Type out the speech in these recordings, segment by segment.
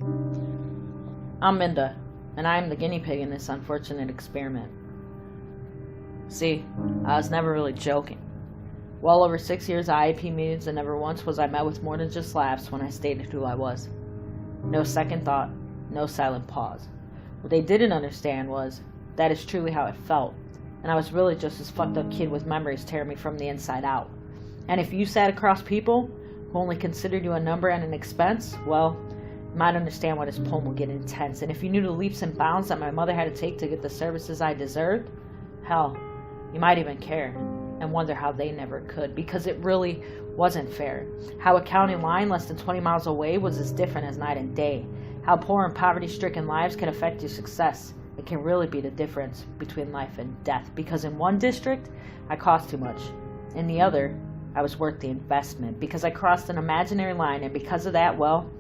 I'm Minda, and I am the guinea pig in this unfortunate experiment. See, I was never really joking. Well over 6 years of IEP meetings, and never once was I met with more than just laughs when I stated who I was. No second thought, no silent pause. What they didn't understand was that is truly how it felt, and I was really just this fucked up kid with memories tearing me from the inside out. And if you sat across people who only considered you a number and an expense, well, you might understand why this poem will get intense. And if you knew the leaps and bounds that my mother had to take to get the services I deserved, hell, you might even care and wonder how they never could, because it really wasn't fair. How a county line less than 20 miles away was as different as night and day. How poor and poverty-stricken lives can affect your success. It can really be the difference between life and death, because in one district, I cost too much. In the other, I was worth the investment, because I crossed an imaginary line, and because of that, well,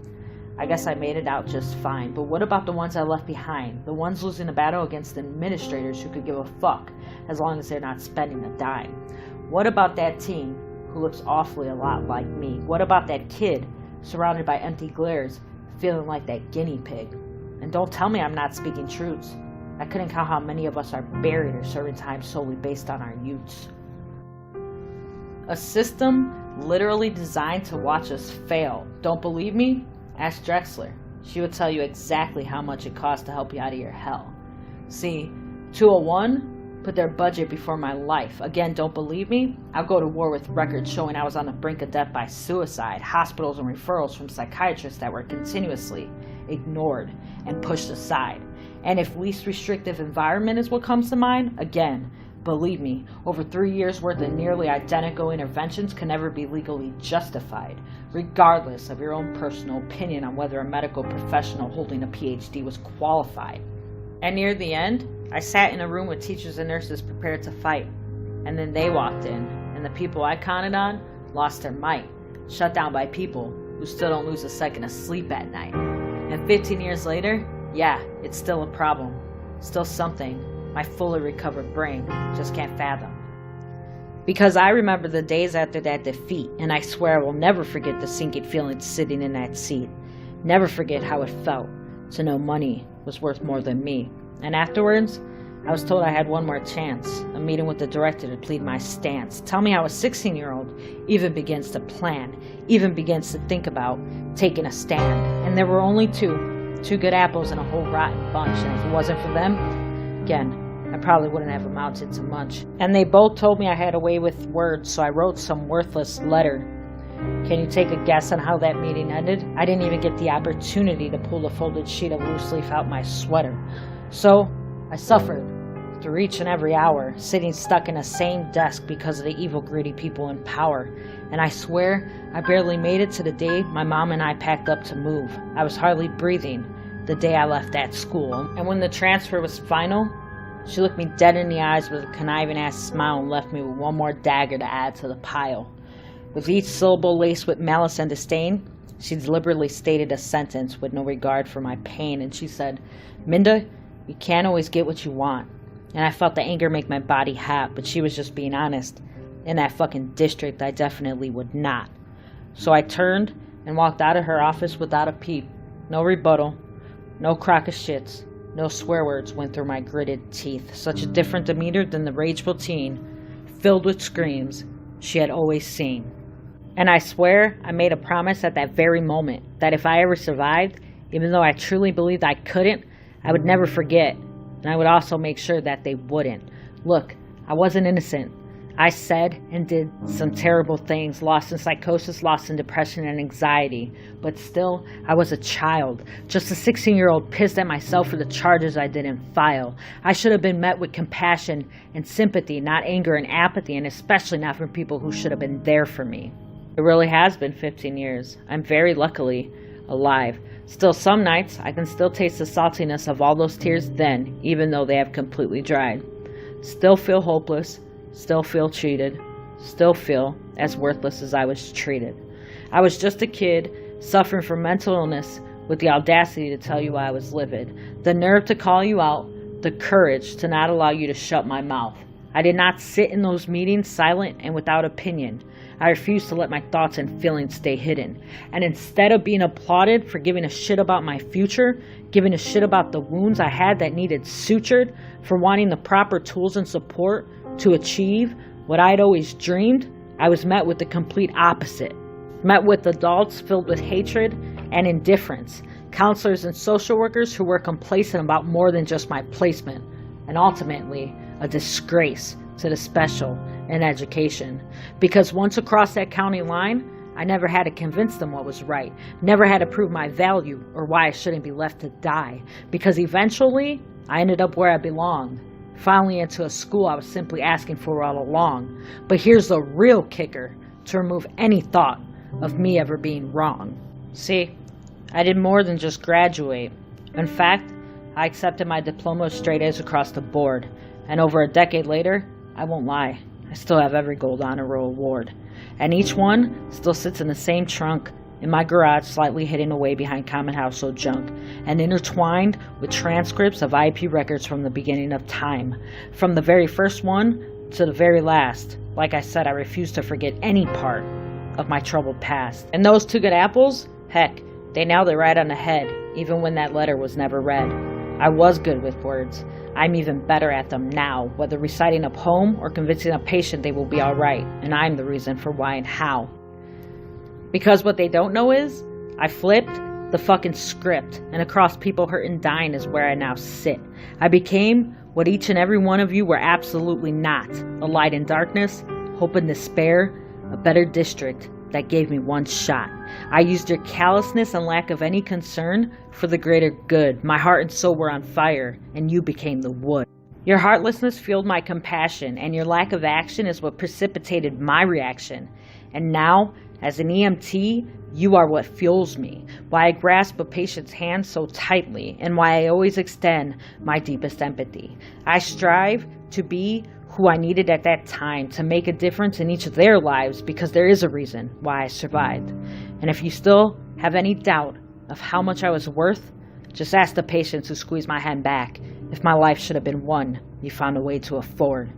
I guess I made it out just fine. But what about the ones I left behind? The ones losing the battle against administrators who could give a fuck as long as they're not spending a dime? What about that teen who looks awfully a lot like me? What about that kid surrounded by empty glares, feeling like that guinea pig? And don't tell me I'm not speaking truths. I couldn't count how many of us are buried or serving time solely based on our youths. A system literally designed to watch us fail. Don't believe me? Ask Drexler. She would tell you exactly how much it costs to help you out of your hell. See, 201 put their budget before my life. Again, don't believe me? I'll go to war with records showing I was on the brink of death by suicide, hospitals and referrals from psychiatrists that were continuously ignored and pushed aside. And if least restrictive environment is what comes to mind, again, believe me, over 3 years worth of nearly identical interventions can never be legally justified, regardless of your own personal opinion on whether a medical professional holding a PhD was qualified. And near the end, I sat in a room with teachers and nurses prepared to fight. And then they walked in, and the people I counted on lost their might, shut down by people who still don't lose a second of sleep at night. And 15 years later, yeah, it's still a problem, still something my fully recovered brain just can't fathom. Because I remember the days after that defeat, and I swear I will never forget the sinking feeling sitting in that seat. Never forget how it felt to know money was worth more than me. And afterwards, I was told I had one more chance, a meeting with the director to plead my stance. Tell me how a 16-year-old even begins to plan, even begins to think about taking a stand. And there were only two good apples in a whole rotten bunch, and if it wasn't for them, again, I probably wouldn't have amounted to much. And they both told me I had a way with words, so I wrote some worthless letter. Can you take a guess on how that meeting ended? I didn't even get the opportunity to pull the folded sheet of loose leaf out my sweater. So I suffered through each and every hour, sitting stuck in the same desk because of the evil, greedy people in power. And I swear I barely made it to the day my mom and I packed up to move. I was hardly breathing the day I left that school. And when the transfer was final, she looked me dead in the eyes with a conniving-ass smile and left me with one more dagger to add to the pile. With each syllable laced with malice and disdain, she deliberately stated a sentence with no regard for my pain, and she said, "Minda, you can't always get what you want." And I felt the anger make my body hot, but she was just being honest. In that fucking district, I definitely would not. So I turned and walked out of her office without a peep. No rebuttal, no crock of shits. No swear words went through my gritted teeth. Such a different demeanor than the rageful teen, filled with screams, she had always seen. And I swear I made a promise at that very moment that if I ever survived, even though I truly believed I couldn't, I would never forget. And I would also make sure that they wouldn't. Look, I wasn't innocent. I said and did some terrible things, lost in psychosis, lost in depression and anxiety. But still, I was a child, just a 16-year-old pissed at myself for the charges I didn't file. I should have been met with compassion and sympathy, not anger and apathy, and especially not from people who should have been there for me. It really has been 15 years. I'm very luckily alive. Still, some nights, I can still taste the saltiness of all those tears then, even though they have completely dried. Still feel hopeless. Still feel cheated, still feel as worthless as I was treated. I was just a kid suffering from mental illness with the audacity to tell you I was livid, the nerve to call you out, the courage to not allow you to shut my mouth. I did not sit in those meetings silent and without opinion. I refused to let my thoughts and feelings stay hidden. And instead of being applauded for giving a shit about my future, giving a shit about the wounds I had that needed sutured, for wanting the proper tools and support to achieve what I'd always dreamed, I was met with the complete opposite. Met with adults filled with hatred and indifference, counselors and social workers who were complacent about more than just my placement, and ultimately a disgrace to the special in education. Because once across that county line, I never had to convince them what was right, never had to prove my value or why I shouldn't be left to die, because eventually I ended up where I belonged, finally into a school I was simply asking for all along. But here's the real kicker, to remove any thought of me ever being wrong. See, I did more than just graduate. In fact, I accepted my diploma with straight A's across the board, and over a decade later, I won't lie, I still have every gold honor roll award, and each one still sits in the same trunk in my garage, slightly hidden away behind common household junk, and intertwined with transcripts of IP records from the beginning of time, from the very first one to the very last. Like I said, I refuse to forget any part of my troubled past. And those two good apples, heck, they nailed it right on the head, even when that letter was never read. I was good with words. I'm even better at them now, whether reciting a poem or convincing a patient they will be alright, and I'm the reason for why and how. Because what they don't know is, I flipped the fucking script, and across people hurt and dying is where I now sit. I became what each and every one of you were absolutely not, a light in darkness, hope and despair, a better district that gave me one shot. I used your callousness and lack of any concern for the greater good. My heart and soul were on fire, and you became the wood. Your heartlessness fueled my compassion, and your lack of action is what precipitated my reaction. And now, as an EMT, you are what fuels me, why I grasp a patient's hand so tightly, and why I always extend my deepest empathy. I strive to be who I needed at that time to make a difference in each of their lives, because there is a reason why I survived. And if you still have any doubt of how much I was worth, just ask the patients who squeezed my hand back if my life should have been one you found a way to afford.